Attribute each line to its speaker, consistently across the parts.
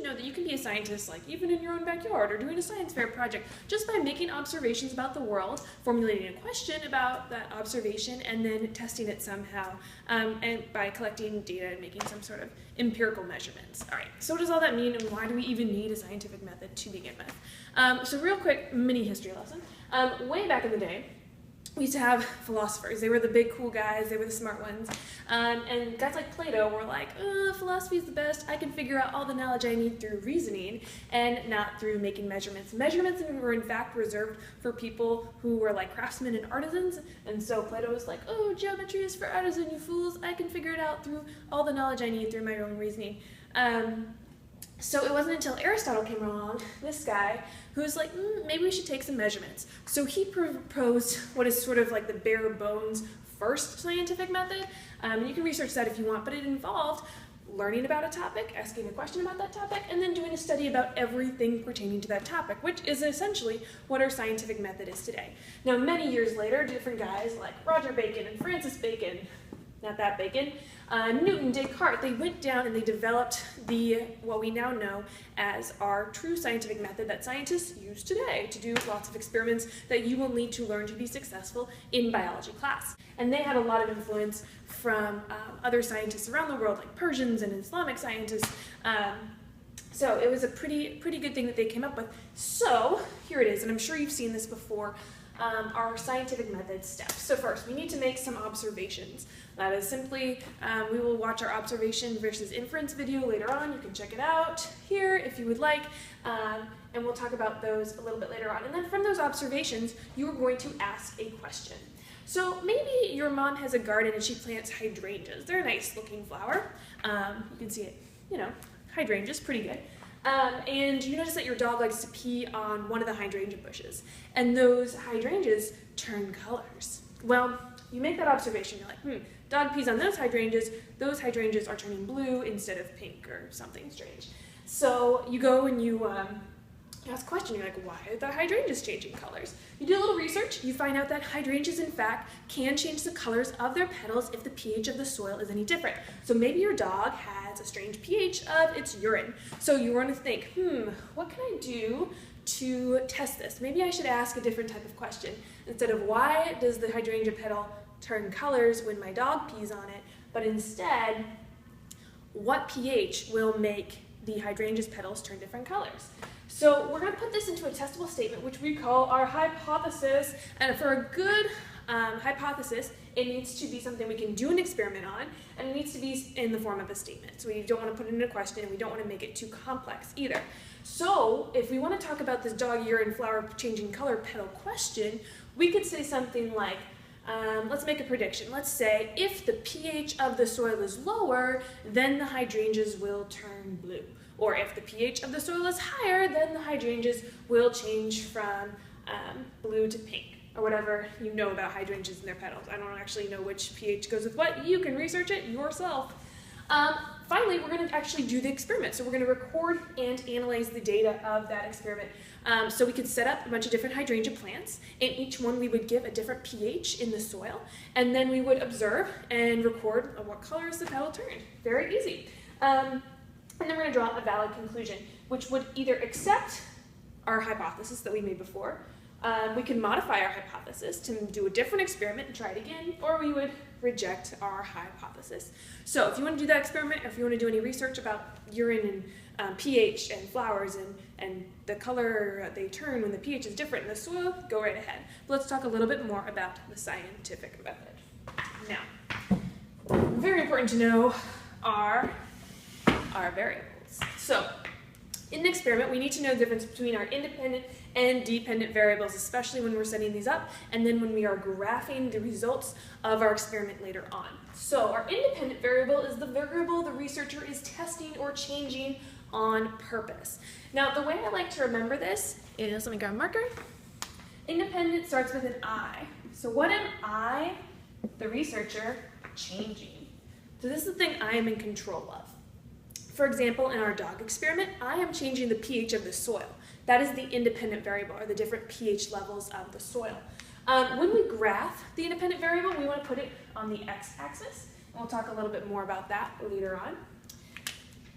Speaker 1: you know that you can be a scientist like even in your own backyard or doing a science fair project just by making observations about the world, formulating a question about that observation, and then testing it somehow, and by collecting data and making some sort of empirical measurements. All right, so what does all that mean, and why do we even need a scientific method to begin with? So real quick mini history lesson. Way back in the day, we used to have philosophers. They were the big cool guys, they were the smart ones. And guys like Plato were like, philosophy is the best. I can figure out all the knowledge I need through reasoning and not through making measurements. Measurements were in fact reserved for people who were like craftsmen and artisans. And so Plato was like, oh, geometry is for artisan, you fools. I can figure it out through all the knowledge I need through my own reasoning. So it wasn't until Aristotle came along, this guy, who was like, maybe we should take some measurements. So he proposed what is sort of like the bare bones first scientific method. And you can research that if you want, but it involved learning about a topic, asking a question about that topic, and then doing a study about everything pertaining to that topic, which is essentially what our scientific method is today. Now, many years later, different guys like Roger Bacon and Francis Bacon, not that Bacon, Newton, Descartes, they went down and they developed what we now know as our true scientific method that scientists use today to do lots of experiments that you will need to learn to be successful in biology class. And they had a lot of influence from other scientists around the world, like Persians and Islamic scientists. So it was a pretty good thing that they came up with. So here it is, and I'm sure you've seen this before. Our scientific method steps. So first, we need to make some observations. That is simply, we will watch our observation versus inference video later on. You can check it out here if you would like, and we'll talk about those a little bit later on. And then from those observations, you are going to ask a question. So maybe your mom has a garden and she plants hydrangeas. They're a nice looking flower. You can see it, you know, hydrangeas, pretty good. And you notice that your dog likes to pee on one of the hydrangea bushes, and those hydrangeas turn colors. Well, you make that observation, you're like, dog pees on those hydrangeas are turning blue instead of pink or something strange. So you go and you ask a question, you're like, why are the hydrangeas changing colors? You do a little research, you find out that hydrangeas in fact can change the colors of their petals if the pH of the soil is any different. So maybe your dog has a strange pH of its urine. So you want to think, what can I do to test this? Maybe I should ask a different type of question. Instead of why does the hydrangea petal turn colors when my dog pees on it, but instead, what pH will make the hydrangea's petals turn different colors? So we're going to put this into a testable statement, which we call our hypothesis. And for a good hypothesis, it needs to be something we can do an experiment on, and it needs to be in the form of a statement. So we don't want to put it in a question, and we don't want to make it too complex either. So if we want to talk about this dog urine flower changing color petal question, we could say something like, let's make a prediction. Let's say if the pH of the soil is lower, then the hydrangeas will turn blue. Or if the pH of the soil is higher, then the hydrangeas will change from blue to pink, or whatever you know about hydrangeas and their petals. I don't actually know which pH goes with what. You can research it yourself. Finally, we're going to actually do the experiment. So we're going to record and analyze the data of that experiment. So we could set up a bunch of different hydrangea plants. In each one, we would give a different pH in the soil, and then we would observe and record what colors the petal turned. Very easy. And then we're going to draw a valid conclusion, which would either accept our hypothesis that we made before, we can modify our hypothesis to do a different experiment and try it again, or we would reject our hypothesis. So if you want to do that experiment, or if you want to do any research about urine and pH and flowers and the color they turn when the pH is different in the soil, go right ahead. But let's talk a little bit more about the scientific method. Now, very important to know are our variables. So in an experiment, we need to know the difference between our independent and dependent variables, especially when we're setting these up, and then when we are graphing the results of our experiment later on. So our independent variable is the variable the researcher is testing or changing on purpose. Now, the way I like to remember this is, let me grab a marker. Independent starts with an I. So what am I, the researcher, changing? So this is the thing I am in control of. For example, in our dog experiment, I am changing the pH of the soil. That is the independent variable, or the different pH levels of the soil. When we graph the independent variable, we want to put it on the x-axis. And we'll talk a little bit more about that later on.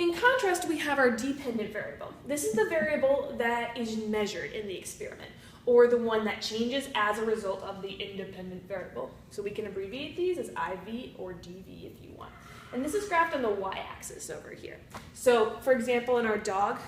Speaker 1: In contrast, we have our dependent variable. This is the variable that is measured in the experiment, or the one that changes as a result of the independent variable. So we can abbreviate these as IV or DV if you want. And this is graphed on the y-axis over here. So, for example, in our dog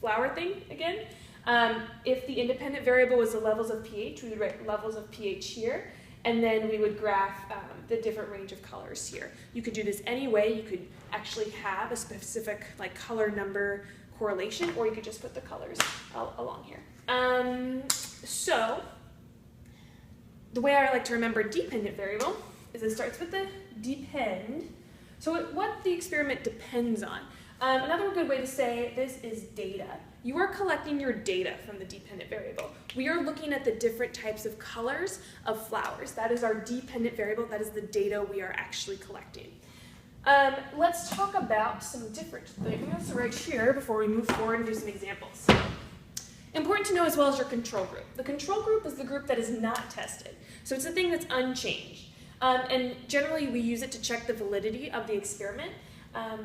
Speaker 1: flower thing again, if the independent variable was the levels of pH, we would write levels of pH here, and then we would graph the different range of colors here. You could do this any way. You could actually have a specific like color number correlation, or you could just put the colors along here. So the way I like to remember dependent variable is it starts with the depend. So what the experiment depends on. Another good way to say this is data. You are collecting your data from the dependent variable. We are looking at the different types of colors of flowers. That is our dependent variable. That is the data we are actually collecting. Let's talk about some different things right here before we move forward and do some examples. Important to know as well as your control group. The control group is the group that is not tested. So it's the thing that's unchanged. And generally we use it to check the validity of the experiment.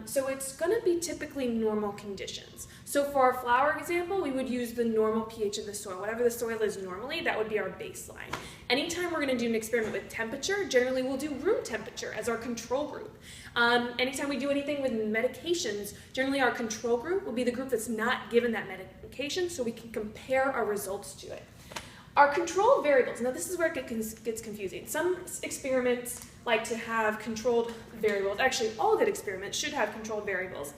Speaker 1: So it's going to be typically normal conditions. So for our flower example, we would use the normal pH of the soil. Whatever the soil is normally, that would be our baseline. Anytime we're going to do an experiment with temperature, generally we'll do room temperature as our control group. Anytime we do anything with medications, generally our control group will be the group that's not given that medication, so we can compare our results to it. Our control variables, now this is where it gets confusing. Some experiments like to have controlled variables. Actually, all good experiments should have controlled variables.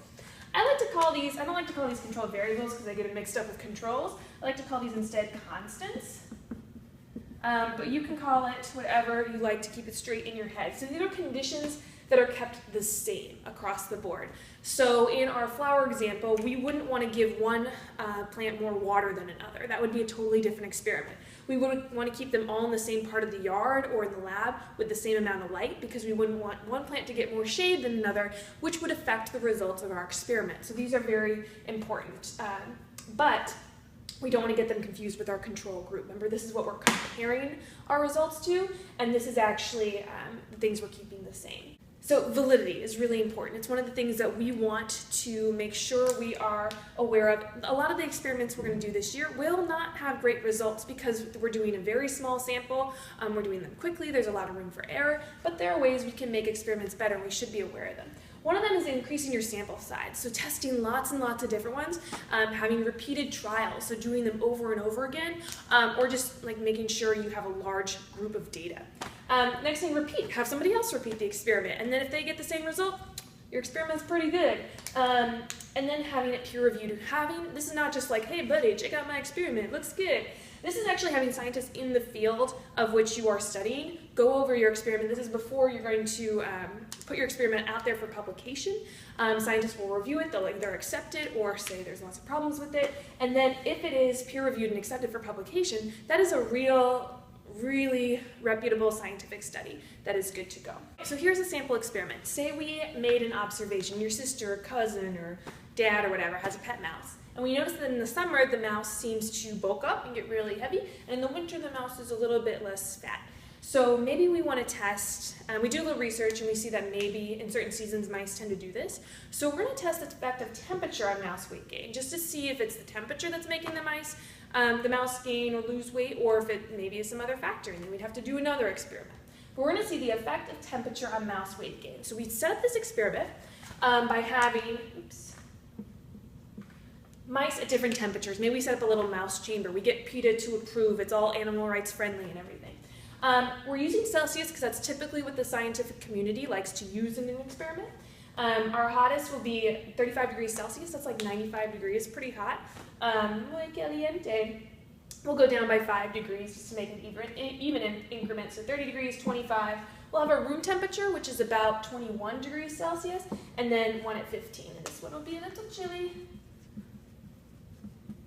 Speaker 1: I don't like to call these controlled variables because I get it mixed up with controls. I like to call these instead constants. But you can call it whatever you like to keep it straight in your head. So these are conditions that are kept the same across the board. So in our flower example, we wouldn't want to give one plant more water than another. That would be a totally different experiment. We would want to keep them all in the same part of the yard or in the lab with the same amount of light, because we wouldn't want one plant to get more shade than another, which would affect the results of our experiment. So these are very important. But we don't want to get them confused with our control group. Remember, this is what we're comparing our results to, and this is actually the things we're keeping the same. So validity is really important. It's one of the things that we want to make sure we are aware of. A lot of the experiments we're going to do this year will not have great results because we're doing a very small sample. We're doing them quickly. There's a lot of room for error, but there are ways we can make experiments better, and we should be aware of them. One of them is increasing your sample size, so testing lots and lots of different ones, having repeated trials, so doing them over and over again, or just like making sure you have a large group of data. Next thing, repeat. Have somebody else repeat the experiment, and then if they get the same result, your experiment's pretty good. And then having it peer-reviewed. This is not just like, hey buddy, check out my experiment, it looks good. This is actually having scientists in the field of which you are studying go over your experiment. This is before you're going to put your experiment out there for publication. Scientists will review it, they'll either accept it or say there's lots of problems with it. And then if it is peer-reviewed and accepted for publication, that is a really reputable scientific study that is good to go. So here's a sample experiment. Say we made an observation. Your sister or cousin or dad or whatever has a pet mouse. And we notice that in the summer, the mouse seems to bulk up and get really heavy, and in the winter, the mouse is a little bit less fat. So maybe we want to test, we do a little research, and we see that maybe in certain seasons, mice tend to do this. So we're going to test the effect of temperature on mouse weight gain, just to see if it's the temperature that's making the mouse gain or lose weight, or if it maybe is some other factor, and then we'd have to do another experiment. But we're going to see the effect of temperature on mouse weight gain. So we set up this experiment by having, mice at different temperatures. Maybe we set up a little mouse chamber. We get PETA to approve. It's all animal rights friendly and everything. We're using Celsius because that's typically what the scientific community likes to use in an experiment. Our hottest will be 35 degrees Celsius. That's like 95 degrees, pretty hot. Muy caliente. We'll go down by 5 degrees just to make it even in increments. So 30 degrees, 25. We'll have our room temperature, which is about 21 degrees Celsius, and then one at 15. And this one will be a little chilly,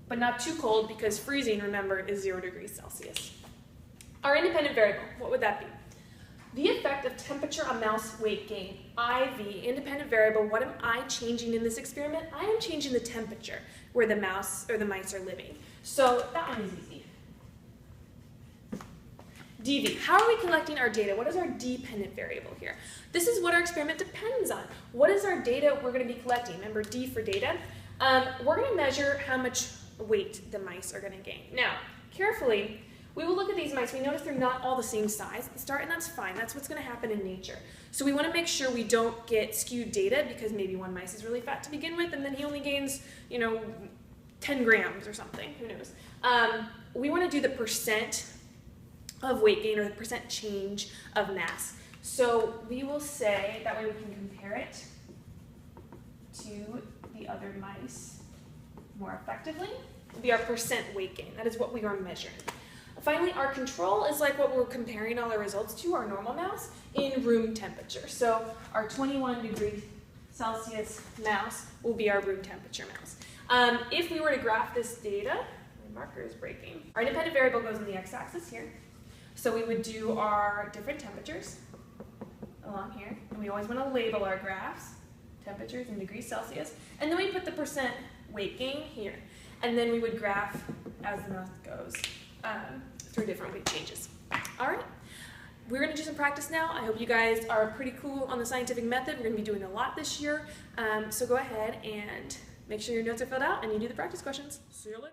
Speaker 1: but not too cold, because freezing, remember, is 0 degrees Celsius. Our independent variable, what would that be? The effect of temperature on mouse weight gain, IV, independent variable. What am I changing in this experiment? I am changing the temperature where the mouse or the mice are living. So that one is easy. DV, how are we collecting our data? What is our dependent variable here? This is what our experiment depends on. What is our data we're going to be collecting? Remember D for data. We're going to measure how much weight the mice are going to gain. Now, carefully, we will look at these mice. We notice they're not all the same size at the start, and that's fine. That's what's going to happen in nature. So we want to make sure we don't get skewed data because maybe one mice is really fat to begin with, and then he only gains, 10 grams or something. Who knows? We want to do the percent of weight gain or the percent change of mass. So we will say, that way we can compare it to the other mice more effectively. It will be our percent weight gain. That is what we are measuring. Finally, our control is like what we're comparing all our results to, our normal mouse, in room temperature. So our 21 degrees Celsius mouse will be our room temperature mouse. If we were to graph this data, my marker is breaking. Our independent variable goes on the x-axis here. So we would do our different temperatures along here. And we always want to label our graphs, temperatures in degrees Celsius. And then we put the percent weight gain here. And then we would graph as the mouse goes through different weight changes. All right. We're going to do some practice now. I hope you guys are pretty cool on the scientific method. We're going to be doing a lot this year. So go ahead and make sure your notes are filled out and you do the practice questions. See you later.